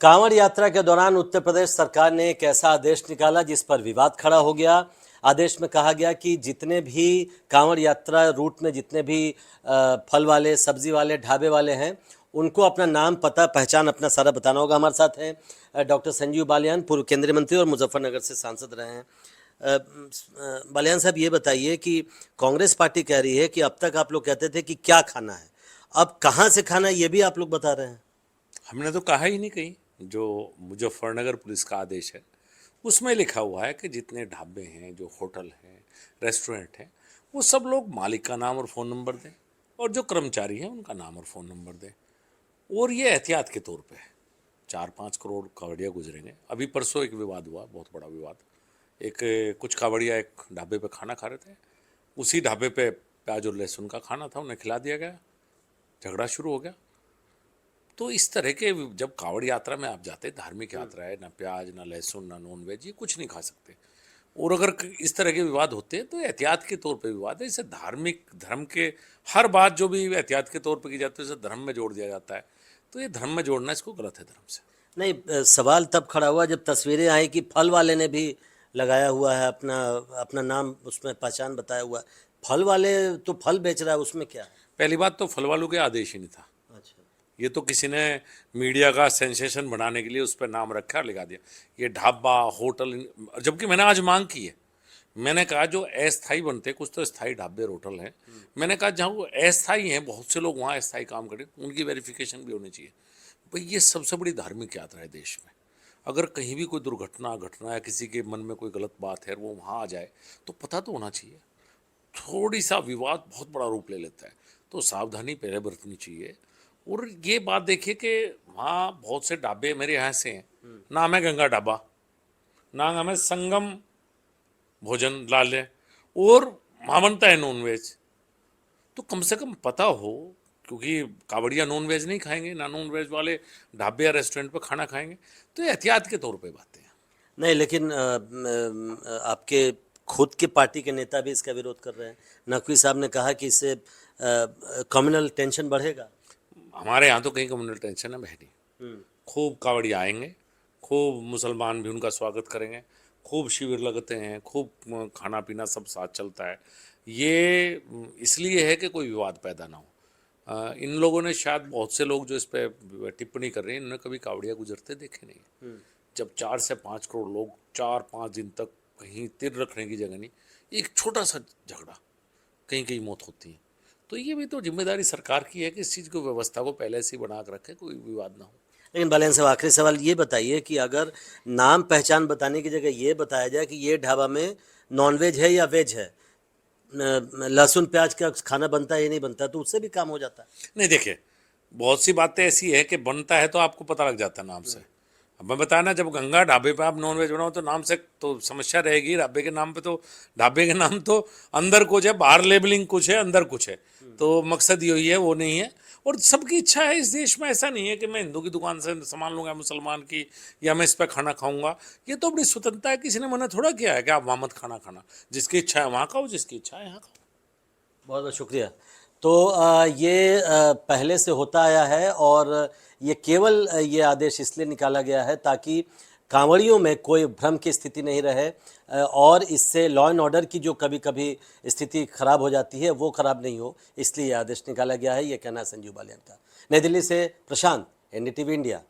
कांवड़ यात्रा के दौरान उत्तर प्रदेश सरकार ने एक ऐसा आदेश निकाला जिस पर विवाद खड़ा हो गया। आदेश में कहा गया कि जितने भी कांवड़ यात्रा रूट में जितने भी फल वाले, सब्जी वाले, ढाबे वाले हैं, उनको अपना नाम, पता, पहचान अपना सारा बताना होगा। हमारे साथ हैं डॉक्टर संजीव बालियान, पूर्व केंद्रीय मंत्री और मुजफ्फरनगर से सांसद रहे हैं। बालियान साहब, ये बताइए कि कांग्रेस पार्टी कह रही है कि अब तक आप लोग कहते थे कि क्या खाना है, अब कहाँ से खाना है ये भी आप लोग बता रहे हैं। हमने तो कहा ही नहीं कहीं। जो मुजफ्फरनगर पुलिस का आदेश है उसमें लिखा हुआ है कि जितने ढाबे हैं, जो होटल हैं, रेस्टोरेंट हैं, वो सब लोग मालिक का नाम और फ़ोन नंबर दें और जो कर्मचारी हैं उनका नाम और फ़ोन नंबर दें। और ये एहतियात के तौर पे है। 4-5 करोड़ कावड़िया गुजरेंगे। अभी परसों एक विवाद हुआ, बहुत बड़ा विवाद। कुछ कावड़िया एक ढाबे पे खाना खा रहे थे, उसी ढाबे पे प्याज और लहसुन का खाना था, उन्हें खिला दिया गया, झगड़ा शुरू हो गया। तो इस तरह के जब कावड़ यात्रा में आप जाते हैं, धार्मिक यात्रा है, ना प्याज, ना लहसुन, ना नॉन वेज, ये कुछ नहीं खा सकते। और अगर इस तरह के विवाद होते हैं तो एहतियात के तौर पे विवाद है। इसे धार्मिक धर्म के हर बात जो भी एहतियात के तौर पे की जाती है उसे धर्म में जोड़ दिया जाता है। तो ये धर्म में जोड़ना इसको गलत है धर्म से। नहीं, सवाल तब खड़ा हुआ जब तस्वीरें आई कि फल वाले ने भी लगाया हुआ है अपना अपना नाम, उसमें पहचान बताया हुआ है। फल वाले तो फल बेच रहा है, उसमें क्या है? पहली बात तो फल वालों के आदेश ही नहीं था। अच्छा। ये तो किसी ने मीडिया का सेंसेशन बनाने के लिए उस पर नाम रखा और लगा दिया ये ढाबा होटल। जबकि मैंने आज मांग की है, मैंने कहा जो अस्थाई बनते, कुछ तो स्थाई ढाबे और होटल हैं, मैंने कहा जहाँ वो अस्थाई हैं, बहुत से लोग वहाँ अस्थाई काम करें, उनकी वेरिफिकेशन भी होनी चाहिए। भाई ये सबसे बड़ी धार्मिक यात्रा है देश में। अगर कहीं भी कोई दुर्घटना घटना या किसी के मन में कोई गलत बात है वो वहाँ आ जाए तो पता तो होना चाहिए। थोड़ी सा विवाद बहुत बड़ा रूप ले लेता है, तो सावधानी पहले बरतनी चाहिए। और ये बात देखिए कि वहाँ बहुत से ढाबे मेरे यहाँ से हैं, नाम है गंगा ढाबा, नाम है संगम भोजन लाल है, और वहाँ बनता है नॉन वेज। तो कम से कम पता हो, क्योंकि कावड़िया नॉन वेज नहीं खाएंगे, ना नॉन वेज वाले ढाबे या रेस्टोरेंट पे खाना खाएंगे। तो ये एहतियात के तौर पे बातें हैं। नहीं, लेकिन आपके खुद के पार्टी के नेता भी इसका विरोध कर रहे हैं। नकवी साहब ने कहा कि इससे कम्युनल टेंशन बढ़ेगा। हमारे यहाँ तो कहीं कम्युनल टेंशन है बहनी। हम्म। खूब कावड़िया आएंगे, खूब मुसलमान भी उनका स्वागत करेंगे, खूब शिविर लगते हैं, खूब खाना पीना सब साथ चलता है। ये इसलिए है कि कोई विवाद पैदा ना हो। इन लोगों ने शायद, बहुत से लोग जो इस पर टिप्पणी कर रहे हैं, इन्होंने कभी कावड़िया गुजरते देखे नहीं। जब 4 से 5 करोड़ लोग 4-5 दिन तक कहीं तिर रखने की जगह नहीं, एक छोटा सा झगड़ा, कहीं कहीं मौत होती है। तो ये भी तो जिम्मेदारी सरकार की है कि इस चीज़ को, व्यवस्था को पहले से ही बना कर रखे, कोई विवाद ना हो। लेकिन बालियान साहब, आखिरी सवाल ये बताइए कि अगर नाम पहचान बताने की जगह ये बताया जाए कि ये ढाबा में नॉनवेज है या वेज है, लहसुन प्याज का खाना बनता है या नहीं बनता, तो उससे भी काम हो जाता है। नहीं देखिए, बहुत सी बातें ऐसी है कि बनता है तो आपको पता लग जाता है नाम से। अब मैं बताया ना, जब गंगा ढाबे पे आप नॉन वेज बनाओ तो नाम से तो समस्या रहेगी। ढाबे के नाम पे तो, ढाबे के नाम तो अंदर कुछ है, बाहर लेबलिंग कुछ है, अंदर कुछ है। तो मकसद यही है, वो नहीं है। और सबकी इच्छा है इस देश में, ऐसा नहीं है कि मैं हिंदू की दुकान से सामान लूँगा, मुसलमान की, या मैं इस पर खाना खाऊंगा। ये तो अपनी स्वतंत्रता है, किसी ने मना थोड़ा किया है कि आप वहाँ मत खाना खाना। जिसकी इच्छा है वहाँ खाओ, जिसकी इच्छा है यहाँ खाओ। बहुत बहुत शुक्रिया। तो ये पहले से होता आया है और ये केवल ये आदेश इसलिए निकाला गया है ताकि कांवड़ियों में कोई भ्रम की स्थिति नहीं रहे, और इससे लॉ एंड ऑर्डर की जो कभी कभी स्थिति खराब हो जाती है वो खराब नहीं हो, इसलिए ये आदेश निकाला गया है। ये कहना है संजीव बालियान का। नई दिल्ली से प्रशांत, एनडीटीवी इंडिया।